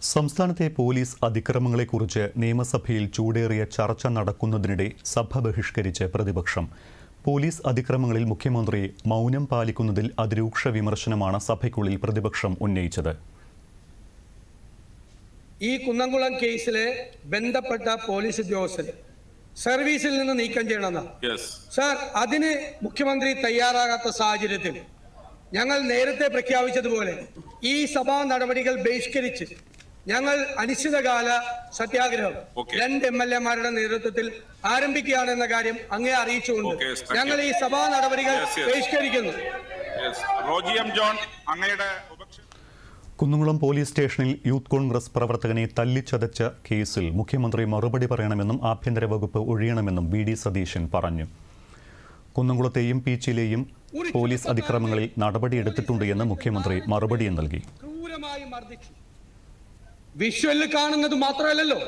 സംസ്ഥാനത്തെ പോലീസ് അതിക്രമങ്ങളെക്കുറിച്ച് നിയമസഭയിൽ ചൂടേറിയ ചർച്ച നടക്കുന്നതിനിടെ സഭ ബഹിഷ്കരിച്ച് പ്രതിപക്ഷം. പോലീസ് അതിക്രമങ്ങളിൽ മുഖ്യമന്ത്രി മൗനം പാലിക്കുന്നതിൽ അതിരൂക്ഷ വിമർശനമാണ് സഭയ്ക്കുള്ളിൽ പ്രതിപക്ഷം ഉന്നയിച്ചത്. ഈ കുന്നംകുളം കേസിലെ ബന്ധപ്പെട്ട പോലീസ് ഉദ്യോഗസ്ഥരെ സർവീസിൽ നിന്ന് നീക്കം ചെയ്യണമെന്ന് സാർ, അതിന് മുഖ്യമന്ത്രി തയ്യാറാകാത്ത സാഹചര്യത്തിൽ ഞങ്ങൾ നേരത്തെ പ്രഖ്യാപിച്ചതുപോലെ ഈ സഭാ നടപടികൾ ബഹിഷ്കരിച്ച് ഞങ്ങൾ അനിശ്ചിതകാല സത്യാഗ്രഹം 2 MLA-മാരുടെ നേതൃത്വത്തിൽ ആരംഭിക്കുകയാണെന്ന കാര്യം അങ്ങേ അറിയിച്ചുകൊണ്ട് ഞങ്ങൾ ഈ സഭാ നടപടികൾ ബഹിഷ്കരിക്കുന്നു. കുന്നംകുളം പോലീസ് സ്റ്റേഷനിൽ യൂത്ത് കോൺഗ്രസ് പ്രവർത്തകനെ തല്ലിച്ചതച്ച കേസിൽ മുഖ്യമന്ത്രി മറുപടി പറയണമെന്നും ആഭ്യന്തര വകുപ്പ് ഒഴിയണമെന്നും വി.ഡി. സതീശൻ പറഞ്ഞു. കുന്നംകുളത്തെയും പീച്ചിലെയും പോലീസ് അതിക്രമങ്ങളിൽ നടപടിയെടുത്തിട്ടുണ്ട് എന്ന് മുഖ്യമന്ത്രി മറുപടിയും നൽകി. വിഷ്വലിൽ കാണുന്നത് മാത്രമല്ലല്ലോ,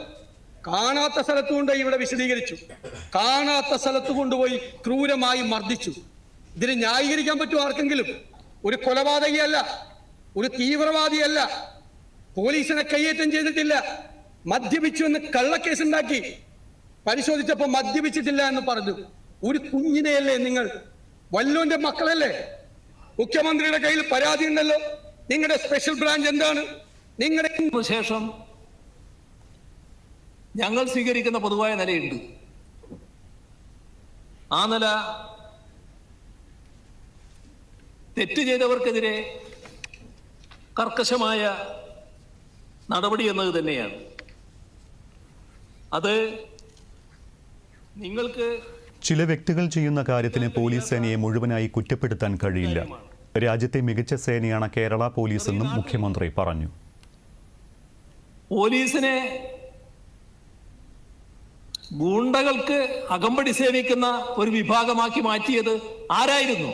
കാണാത്ത സ്ഥലത്ത് കൊണ്ടുപോയി ഇവിടെ വിശദീകരിച്ചു. കാണാത്ത സ്ഥലത്ത് കൊണ്ടുപോയി ക്രൂരമായി മർദ്ദിച്ചു. ഇതിന് ന്യായീകരിക്കാൻ പറ്റുമോ ആർക്കെങ്കിലും? ഒരു കൊലപാതകിയല്ല, ഒരു തീവ്രവാദിയല്ല, പോലീസിനെ കയ്യേറ്റം ചെയ്തിട്ടില്ല, മദ്യപിച്ചു എന്ന് കള്ളക്കേസുണ്ടാക്കി. പരിശോധിച്ചപ്പോൾ മദ്യപിച്ചിട്ടില്ല എന്ന് പറഞ്ഞു. ഒരു കുഞ്ഞിനെയല്ലേ നിങ്ങൾ? വല്ലോന്റെ മക്കളല്ലേ? മുഖ്യമന്ത്രിയുടെ കയ്യിൽ പരാതി ഉണ്ടല്ലോ. നിങ്ങളുടെ സ്പെഷ്യൽ ബ്രാഞ്ച് എന്താണ്? നിങ്ങളുടെ ശേഷം ഞങ്ങൾ സ്വീകരിക്കുന്ന പൊതുവായ നിലയുണ്ട്. ആ നില തെറ്റ് ചെയ്തവർക്കെതിരെ കർക്കശമായ നടപടി എന്നത് തന്നെയാണ്. അത് നിങ്ങൾക്ക് ചില വ്യക്തികൾ ചെയ്യുന്ന കാര്യത്തിന് പോലീസ് സേനയെ മുഴുവനായി കുറ്റപ്പെടുത്താൻ കഴിയില്ല. രാജ്യത്തെ മികച്ച സേനയാണ് കേരള പോലീസ് എന്നും മുഖ്യമന്ത്രി പറഞ്ഞു. പോലീസിനെ ഗൂണ്ടകൾക്ക് അകമ്പടി സേവിക്കുന്ന ഒരു വിഭാഗമാക്കി മാറ്റിയത് ആരായിരുന്നു?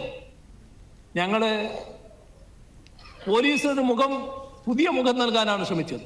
ഞങ്ങള് പോലീസിന് പുതിയ മുഖം നൽകാനാണ് ശ്രമിച്ചത്.